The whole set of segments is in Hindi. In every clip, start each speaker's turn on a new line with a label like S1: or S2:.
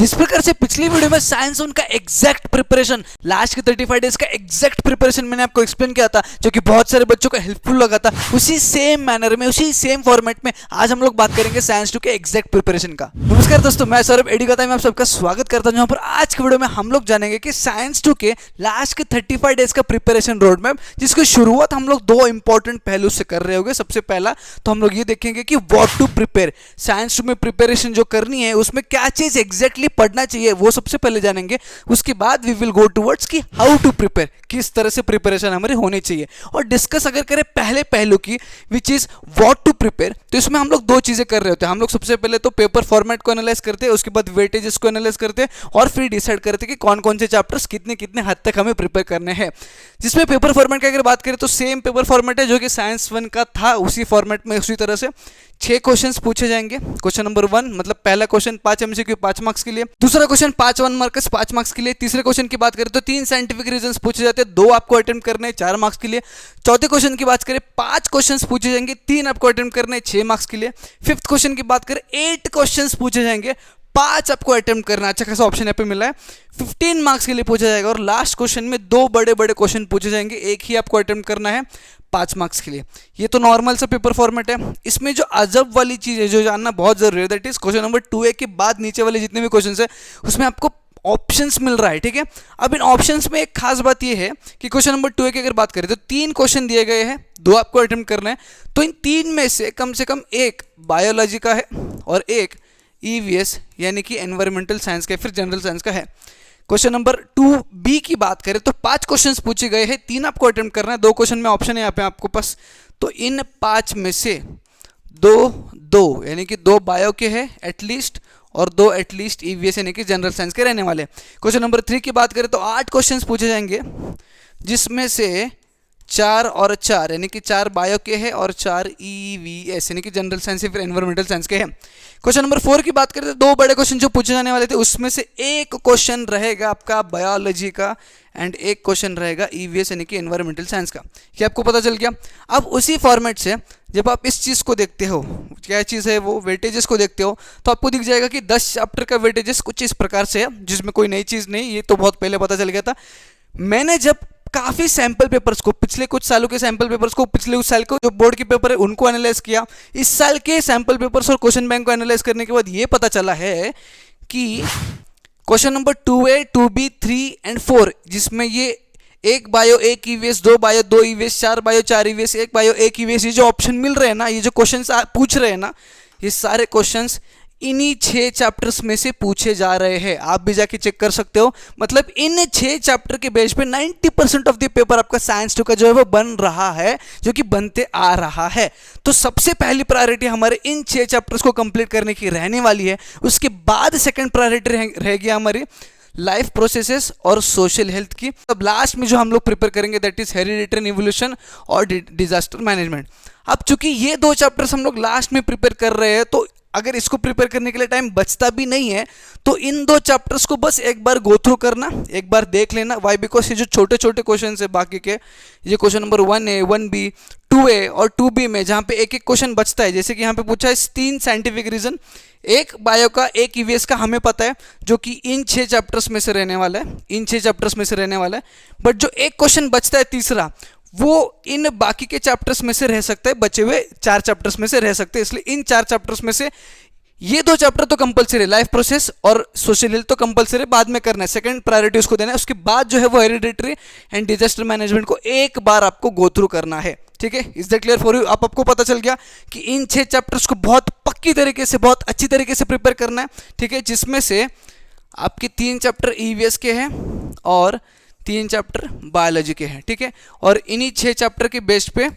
S1: जिस प्रकार से पिछली वीडियो में साइंस वन का एग्जैक्ट प्रिपरेशन लास्ट के 35 डेज का एग्जैक्ट प्रिपरेशन मैंने आपको एक्सप्लेन किया था, जो कि बहुत सारे बच्चों को हेल्पफुल लगा था, उसी सेम मैनर में उसी सेम फॉर्मेट में आज हम लोग बात करेंगे साइंस टू के एग्जैक्ट प्रिपरेशन का। नमस्कार दोस्तों, मैं सौरभ एडुकेता में आप सबका स्वागत करता हूं। जहां पर आज की वीडियो में हम लोग जानेंगे कि साइंस टू के लास्ट के 35 डेज का प्रिपरेशन रोड मैप, जिसकी शुरुआत हम लोग दो इंपॉर्टेंट पहलू से कर रहे होंगे। सबसे पहला तो हम लोग ये देखेंगे कि what to prepare, science two में प्रिपरेशन जो करनी है उसमें क्या चीज एग्जैक्टली पढ़ना चाहिए वो सबसे पहले जानेंगे। उसके बाद वी विल गो टुवर्ड्स कि हाउ टू प्रिपेयर, किस तरह से प्रिपरेशन हमारी होनी चाहिए। और डिस्कस अगर करें पहले पहलू की, which is what to prepare, तो इसमें हम लोग दो चीजें कर रहे होते हैं। हम लोग सबसे पहले तो पेपर फॉर्मेट को एनालाइज करते हैं, उसके बाद वेटेजेस को एनालाइज करते हैं और फिर डिसाइड करते हैं कि कौन कौन से चैप्टर्स कितने कितने हद तक हमें प्रिपेयर करने हैं। जिसमें पेपर फॉर्मेट की अगर बात करें तो सेम पेपर फॉर्मेट है जो कि साइंस वन का था, उसी फॉर्मेट में उसी तरह से 6 क्वेश्चंस पूछे जाएंगे। क्वेश्चन नंबर 1 मतलब पहला क्वेश्चन 5 MCQ 5 मार्क्स के लिए, दूसरा क्वेश्चन 5 1 मार्क्स 5 मार्क्स के लिए, तीसरे क्वेश्चन की बात करें तो 3 साइंटिफिक रीजंस पूछे जाते हैं, 2 आपको अटेम्प्ट करने हैं 4 मार्क्स के लिए। चौथे क्वेश्चन की बात करें 5 क्वेश्चंस पूछे जाएंगे, 3 आपको अटेम्प्ट करने हैं 6 मार्क्स के लिए। फिफ्थ क्वेश्चन की बात करें 8 क्वेश्चंस पूछे जाएंगे, 5 आपको अटेम्प्ट करना, अच्छा खासा ऑप्शन यहाँ पे मिला है, 15 मार्क्स के लिए पूछा जाएगा। और लास्ट क्वेश्चन में 2 बड़े बड़े क्वेश्चन पूछे जाएंगे, एक ही आपको अटेम्प्ट करना है 5 मार्क्स के लिए। ये तो नॉर्मल सा पेपर फॉर्मेट है। इसमें जो अजब वाली चीज़ है जो जानना बहुत जरूरी है, that is question number 2A के बाद नीचे वाले जितने भी क्वेश्चन है उसमें आपको ऑप्शंस मिल रहा है, ठीक है। अब इन ऑप्शंस में एक खास बात ये है कि क्वेश्चन नंबर 2A की अगर बात करें तो 3 क्वेश्चन दिए गए हैं, 2 आपको अटेम्प्ट करना है। तो इन 3 में से कम एक बायोलॉजी का है और एक EVS यानी कि एनवायरमेंटल साइंस का, फिर जनरल साइंस का है। क्वेश्चन नंबर 2B की बात करें तो 5 क्वेश्चंस पूछे गए हैं, 3 आपको अटेम्प्ट करना है, 2 क्वेश्चन में ऑप्शन है यहाँ पे आपको पास। तो इन 5 में से 2 यानी कि 2 बायो के हैं एटलीस्ट और 2 एटलीस्ट EVS यानी कि जनरल साइंस के रहने वाले। क्वेश्चन नंबर 3 की बात करें तो 8 क्वेश्चंस पूछे जाएंगे, जिसमें से 4 और 4 यानी कि 4 बायो के हैं और 4 EVS यानी कि जनरल साइंस या फिर एनवायरमेंटल साइंस के हैं। क्वेश्चन नंबर 4 की बात करें तो 2 बड़े क्वेश्चन जो पूछे जाने वाले थे उसमें से एक क्वेश्चन रहेगा आपका बायोलॉजी का एंड एक क्वेश्चन रहेगा EVS यानी कि एनवायरमेंटल साइंस का। क्या आपको पता चल गया? अब उसी फॉर्मेट से जब आप इस चीज़ को देखते हो, क्या चीज़ है वो, वेटेजेस को देखते हो, तो आपको दिख जाएगा कि 10 चैप्टर का वेटेजेस कुछ इस प्रकार से है, जिसमें कोई नई चीज़ नहीं, ये तो बहुत पहले पता चल गया था। मैंने जब काफ़ी सैम्पल पेपर्स को, पिछले कुछ सालों के सैम्पल पेपर्स को, पिछले कुछ साल को जो बोर्ड के पेपर है उनको एनालाइज किया, इस साल के सैम्पल पेपर्स और क्वेश्चन बैंक को एनालाइज करने के बाद ये पता चला है कि question number 2A 2B 3 and 4 जिसमें ये एक बायो एक EVS, 2 bio 2 EVS, 4 bio 4 EVS, एक बायो एक EVS, ये जो ऑप्शन मिल रहे हैं ना, ये जो क्वेश्चंस पूछ रहे हैं ना, ये सारे क्वेश्चंस इन्हीं 6 चैप्टर्स में से पूछे जा रहे हैं। आप भी जाके चेक कर सकते हो। मतलब इन 6 चैप्टर के बेस पे 90% ऑफ द पेपर आपका साइंस टू का जो है वो बन रहा है, जो कि बनते आ रहा है। तो सबसे पहली प्रायोरिटी हमारे इन 6 चैप्टर्स को कंप्लीट करने की रहने वाली है। उसके बाद सेकेंड प्रायोरिटी रहेगी हमारी लाइफ प्रोसेसेस और सोशल हेल्थ की। अब लास्ट में जो हम लोग प्रिपेयर करेंगे दैट इज हेरिडिटरी इवोल्यूशन और डिजास्टर मैनेजमेंट। अब चूंकि ये 2 चैप्टर्स हम लोग लास्ट में प्रिपेयर कर रहे हैं, तो अगर इसको प्रिपेयर करने के लिए टाइम बचता भी नहीं है तो इन 2 चैप्टर्स को बस एक बार गो थ्रू करना, एक बार देख लेना। वाई? बिकॉज ये जो छोटे छोटे क्वेश्चन है बाकी के, ये question number 1A 1B 2A और 2B में जहाँ पे एक एक क्वेश्चन बचता है, जैसे कि यहाँ पे पूछा है 3 साइंटिफिक रीजन, एक बायो का एक EVS का, हमें पता है जो कि इन 6 चैप्टर्स में से रहने वाला है, इन 6 चैप्टर्स में से रहने वाला है। बट जो एक क्वेश्चन बचता है तीसरा, वो इन बाकी के चैप्टर्स में से रह सकता है, बचे हुए 4 चैप्टर्स में से रह सकते हैं। इसलिए इन 4 चैप्टर्स में से ये 2 चैप्टर तो कंपलसरी है, लाइफ प्रोसेस और सोशल हेल्थ तो कंपलसरी बाद में करना है, सेकंड प्रायोरिटी उसको देना है। उसके बाद जो है वो हेरिडिटरी एंड डिजास्टर मैनेजमेंट को एक बार आपको गो थ्रू करना है, ठीक है। Is that clear for you? आपको पता चल गया कि इन 6 चैप्टर्स को बहुत पक्की तरीके से, बहुत अच्छी तरीके से प्रिपेयर करना है, ठीक है। जिसमें से आपके 3 चैप्टर EVS के हैं और 3 चैप्टर बायोलॉजी के हैं, ठीक है। और इन्हीं 6 चैप्टर के बेस पे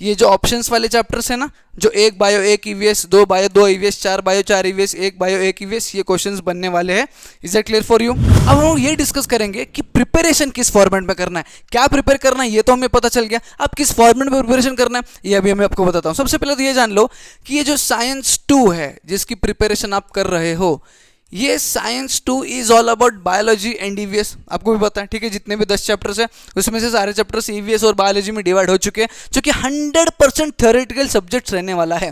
S1: ये जो ऑप्शंस वाले चैप्टर्स है ना, जो एक बायो एक EVS, 2 bio 2 EVS, 4 bio 4 EVS, एक बायो एक EVS, ये क्वेश्चंस बनने वाले हैं। Is that clear for you? अब हम लोग ये डिस्कस करेंगे कि प्रिपरेशन किस फॉर्मेट में करना है, क्या प्रिपेयर करना है, ये तो हमें पता चल गया। अब किस फॉर्मेट में प्रिपरेशन करना है ये अभी मैं आपको बताता हूँ। सबसे पहले तो ये जान लो कि ये जो साइंस 2 है जिसकी प्रिपरेशन आप कर रहे हो, ये science 2 is all about biology and EVS। आपको भी पता है, ठीक है। जितने भी 10 चैप्टर्स है उसमें से सारे चैप्टर्स EVS और बायोलॉजी में डिवाइड हो चुके हैं, जो कि 100% थ्योरेटिकल सब्जेक्ट्स रहने वाला है।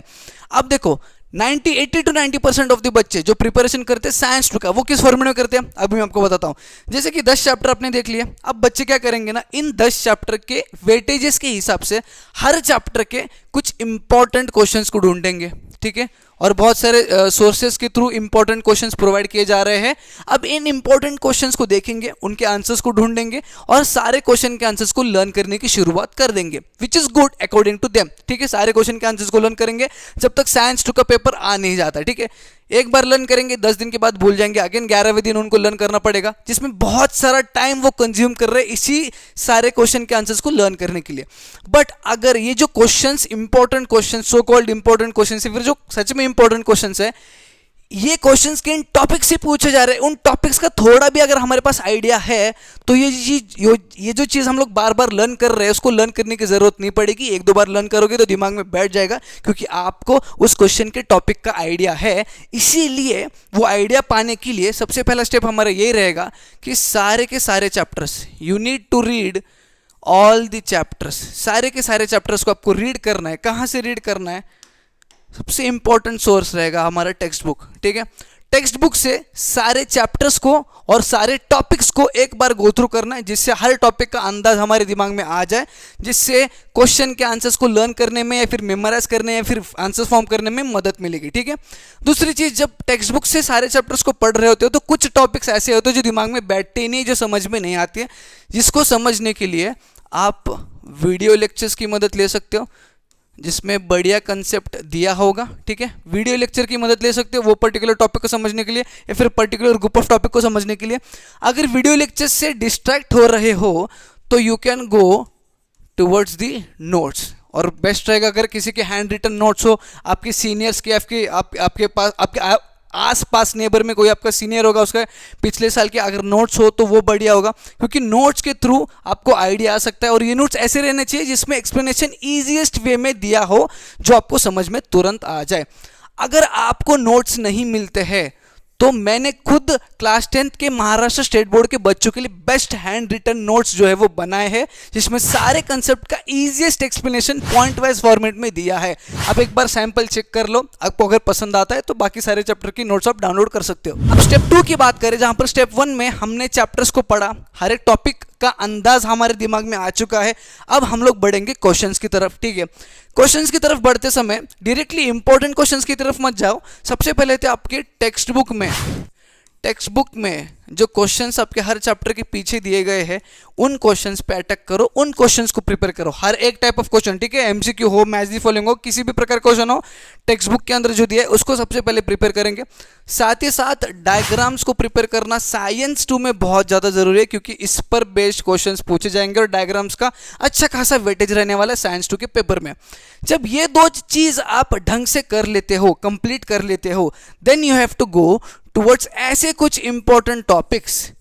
S1: अब देखो 80 to 90% ऑफ द बच्चे जो प्रिपरेशन करते हैं साइंस 2 का, वो किस फॉर्मेट में करते हैं अभी मैं आपको बताता हूँ। जैसे कि 10 चैप्टर आपने देख लिया, अब बच्चे क्या करेंगे ना, इन 10 चैप्टर के वेटेजेस के हिसाब से हर चैप्टर के कुछ इंपॉर्टेंट क्वेश्चंस को ढूंढेंगे, ठीक है, और बहुत सारे सोर्सेज के थ्रू इंपॉर्टेंट क्वेश्चंस प्रोवाइड किए जा रहे हैं। अब इन इंपॉर्टेंट क्वेश्चंस को देखेंगे, उनके आंसर्स को ढूंढेंगे और सारे क्वेश्चन के आंसर्स को लर्न करने की शुरुआत कर देंगे, which is good according to them, ठीक है। सारे क्वेश्चन के आंसर्स को लर्न करेंगे जब तक साइंस 2 का पेपर आ नहीं जाता, ठीक है। एक बार लर्न करेंगे, 10 दिन के बाद भूल जाएंगे, अगेन 11वें दिन उनको लर्न करना पड़ेगा, जिसमें बहुत सारा टाइम वो कंज्यूम कर रहे हैं इसी सारे क्वेश्चन के आंसर्स को लर्न करने के लिए। बट अगर ये जो questions important question, so called important question, फिर जो सच में इंपॉर्टेंट क्वेश्चंस है, ये क्वेश्चंस के इन टॉपिक से पूछे जा रहे हैं, उन टॉपिक्स का थोड़ा भी अगर हमारे पास आइडिया है तो ये जो चीज़ हम लोग बार बार लर्न कर रहे हैं उसको लर्न करने की ज़रूरत नहीं पड़ेगी। एक दो बार लर्न करोगे तो दिमाग में बैठ जाएगा, क्योंकि आपको उस क्वेश्चन के टॉपिक का आइडिया है। इसीलिए वो आइडिया पाने के लिए सबसे पहला स्टेप हमारा यही रहेगा कि सारे के सारे chapters, you need to read all the chapters, सारे के सारे चैप्टर्स को आपको रीड करना है। कहाँ से रीड करना है? सबसे इंपॉर्टेंट सोर्स रहेगा हमारा टेक्स्ट बुक, ठीक है। टेक्स्ट बुक से सारे चैप्टर्स को और सारे टॉपिक्स को एक बार गो थ्रू करना है, जिससे हर टॉपिक का अंदाज हमारे दिमाग में आ जाए, जिससे क्वेश्चन के आंसर्स को लर्न करने में या फिर मेमोराइज करने या फिर आंसर फॉर्म करने में मदद मिलेगी, ठीक है। दूसरी चीज़, जब टेक्स्ट बुक से सारे चैप्टर्स को पढ़ रहे होते हो तो कुछ टॉपिक्स ऐसे होते हैं जो दिमाग में बैठते ही नहीं, जो समझ में नहीं आती है, जिसको समझने के लिए आप वीडियो लेक्चर्स की मदद ले सकते हो, जिसमें बढ़िया कंसेप्ट दिया होगा, ठीक है। वीडियो लेक्चर की मदद ले सकते हो वो पर्टिकुलर टॉपिक को समझने के लिए या फिर पर्टिकुलर ग्रुप ऑफ टॉपिक को समझने के लिए। अगर वीडियो लेक्चर से डिस्ट्रैक्ट हो रहे हो तो you can go towards the notes, और बेस्ट रहेगा अगर किसी के हैंड रिटन नोट्स हो, आपके सीनियर्स के, आपके पास, आपके आस पास नेबर में कोई आपका सीनियर होगा, उसका पिछले साल के अगर नोट्स हो तो वो बढ़िया होगा, क्योंकि नोट्स के थ्रू आपको आइडिया आ सकता है। और ये नोट्स ऐसे रहने चाहिए जिसमें एक्सप्लेनेशन ईजीएस्ट वे में दिया हो, जो आपको समझ में तुरंत आ जाए। अगर आपको नोट्स नहीं मिलते हैं तो मैंने खुद क्लास 10th के महाराष्ट्र स्टेट बोर्ड के बच्चों के लिए बेस्ट हैंड रिटन नोट्स जो है वो बनाए हैं, जिसमें सारे कंसेप्ट का easiest explanation point wise format में दिया है। आप एक बार सैंपल चेक कर लो, आपको अगर पसंद आता है तो बाकी सारे चैप्टर की नोट्स आप डाउनलोड कर सकते हो। अब स्टेप 2 की बात करें, जहां पर स्टेप 1 में हमने चैप्टर्स को पढ़ा, हर एक टॉपिक का अंदाज हमारे दिमाग में आ चुका है। अब हम लोग बढ़ेंगे क्वेश्चंस की तरफ, ठीक है। क्वेश्चंस की तरफ बढ़ते समय डायरेक्टली इंपॉर्टेंट क्वेश्चंस की तरफ मत जाओ। सबसे पहले तो आपके टेक्स्ट बुक में जो क्वेश्चंस आपके हर चैप्टर के पीछे दिए गए हैं उन क्वेश्चंस पे अटैक करो, उन क्वेश्चंस को प्रिपेयर करो। हर एक टाइप ऑफ क्वेश्चन, ठीक है, एमसीक्यू हो, मैच दी फॉलोइंग हो, किसी भी प्रकार क्वेश्चन हो, टेक्स्ट बुक के अंदर जो दिया है उसको सबसे पहले प्रिपेयर करेंगे। साथ ही साथ डायग्राम्स को प्रिपेयर करना साइंस 2 में बहुत ज़्यादा जरूरी है, क्योंकि इस पर बेस्ड क्वेश्चंस पूछे जाएंगे और डायग्राम्स का अच्छा खासा वेटेज रहने वाला है साइंस 2 के पेपर में। जब ये दो चीज़ आप ढंग से कर लेते हो, कंप्लीट कर लेते हो, then you have to go towards ऐसे कुछ इंपॉर्टेंट टॉपिक्स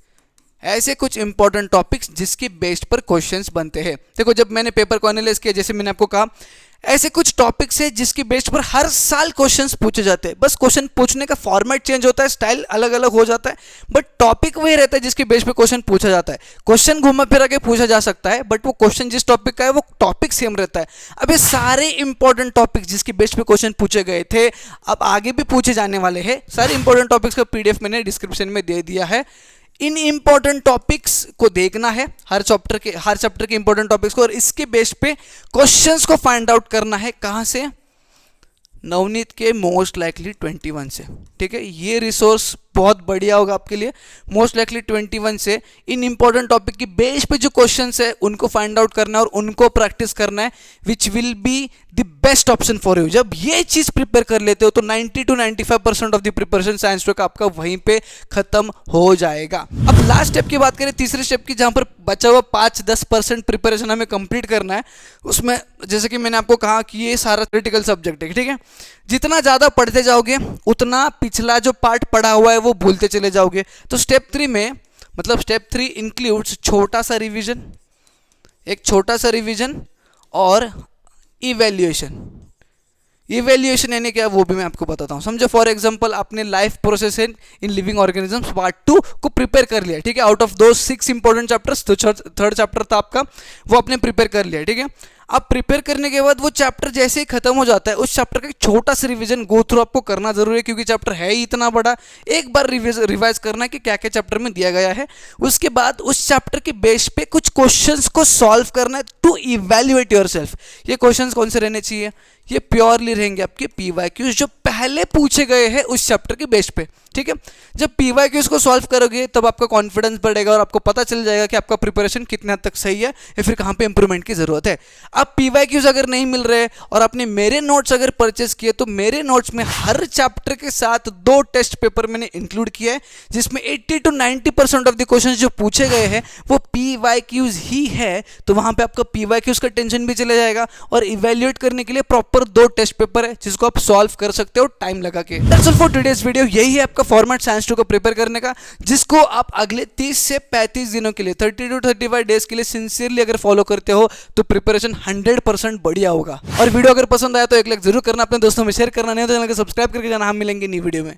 S1: जिसके बेस्ड पर क्वेश्चंस बनते हैं। देखो, जब मैंने पेपर को एनालाइज किया, जैसे मैंने आपको कहा, ऐसे कुछ टॉपिक्स है जिसके बेस्ड पर हर साल क्वेश्चंस पूछे जाते हैं। बस क्वेश्चन पूछने का फॉर्मेट चेंज होता है, स्टाइल अलग अलग हो जाता है, बट टॉपिक वही रहता है जिसके बेस पे क्वेश्चन पूछा जाता है। क्वेश्चन घुमा फिरा के पूछा जा सकता है, बट वो क्वेश्चन जिस टॉपिक का है वो टॉपिक सेम रहता है। अब ये सारे इंपॉर्टेंट टॉपिक्स जिसके बेस पे क्वेश्चन पूछे गए थे, अब आगे भी पूछे जाने वाले हैं, सारे इंपॉर्टेंट टॉपिक्स का PDF मैंने डिस्क्रिप्शन में दे दिया है। इन इंपॉर्टेंट टॉपिक्स को देखना है, हर चैप्टर के इंपॉर्टेंट टॉपिक्स को, और इसके बेस पे क्वेश्चंस को फाइंड आउट करना है। कहां से? नवनीत के मोस्ट लाइकली 21 से, ठीक है। ये रिसोर्स बहुत बढ़िया होगा आपके लिए। मोस्ट लाइकली 21 से इन इंपॉर्टेंट टॉपिक की बेस पे जो क्वेश्चंस है उनको फाइंड आउट करना है और उनको प्रैक्टिस करना है, which will be the best option for you. जब ये चीज प्रिपेयर कर लेते हो तो 90 to 95% of the preparation science 2 का आपका वहीं पे खत्म हो जाएगा। अब लास्ट स्टेप की बात करें, तीसरे स्टेप की, जहां पर बचा हुआ 5-10% प्रिपरेशन हमें कंप्लीट करना है। उसमें जैसे कि मैंने आपको कहा कि ये सारा क्रिटिकल सब्जेक्ट है, ठीक है। जितना ज़्यादा पढ़ते जाओगे उतना पिछला जो पार्ट पढ़ा हुआ है वो भूलते चले जाओगे। तो स्टेप 3 में, मतलब स्टेप 3 इंक्लूड्स एक छोटा सा रिवीजन और इवैल्यूएशन यानी क्या, वो भी मैं आपको बताता हूँ। समझो फॉर एग्जांपल आपने life process in living organisms part 2 को प्रिपेयर कर लिया, ठीक है। आउट ऑफ दो 6 इंपॉर्टेंट चैप्टर्स, तो थर्ड चैप्टर था आपका, वो आपने प्रिपेयर कर लिया, ठीक है। आप प्रिपेयर करने के बाद वो चैप्टर जैसे ही खत्म हो जाता है, उस चैप्टर का एक छोटा सा रिवीजन गो थ्रू आपको करना जरूरी है, क्योंकि चैप्टर है ही इतना बड़ा। एक बार रिवाइज करना है कि क्या क्या चैप्टर में दिया गया है। उसके बाद उस चैप्टर के बेस पे कुछ क्वेश्चंस को सॉल्व करना है टू इवैल्यूएट योरसेल्फ। ये क्वेश्चंस कौन से रहने चाहिए? ये प्योरली रहेंगे आपके पीवाईक्यूज जो पहले पूछे गए हैं उस चैप्टर के बेस पे, ठीक है। जब पीवाईक्यूज को सॉल्व करोगे तब आपका कॉन्फिडेंस बढ़ेगा और आपको पता चल जाएगा कि आपका प्रिपरेशन कितना हद तक सही है या फिर कहाँ पे इंप्रूवमेंट की जरूरत है। अब पीवाईक्यूज अगर नहीं मिल रहे और आपने मेरे नोट्स अगर परचेस किए तो मेरे नोट्स में हर चैप्टर के साथ 2 टेस्ट पेपर मैंने इंक्लूड किया है, जिसमें 80 to 90% ऑफ द क्वेश्चंस जो पूछे गए हैं वो पीवाईक्यूज ही है। तो वहां पे आपका पीवाईक्यूज का टेंशन भी चले जाएगा और इवैल्यूएट करने के लिए प्रॉपर 2 टेस्ट पेपर है जिसको आप सॉल्व कर सकते हो टाइम लगा के। That's all for today's video. यही है आपका फॉर्मेट साइंस 2 को प्रिपेयर करने का, जिसको आप अगले 30 से 35 दिनों के लिए 30 to 35 डेज के लिए सिंसियरली अगर फॉलो करते हो तो प्रिपरेशन 100% बढ़िया होगा। और वीडियो अगर पसंद आया तो एक लाइक जरूर करना, अपने दोस्तों में शेयर करना, नहीं तो चैनल को सब्सक्राइब करके जाना। हम मिलेंगे नई वीडियो में।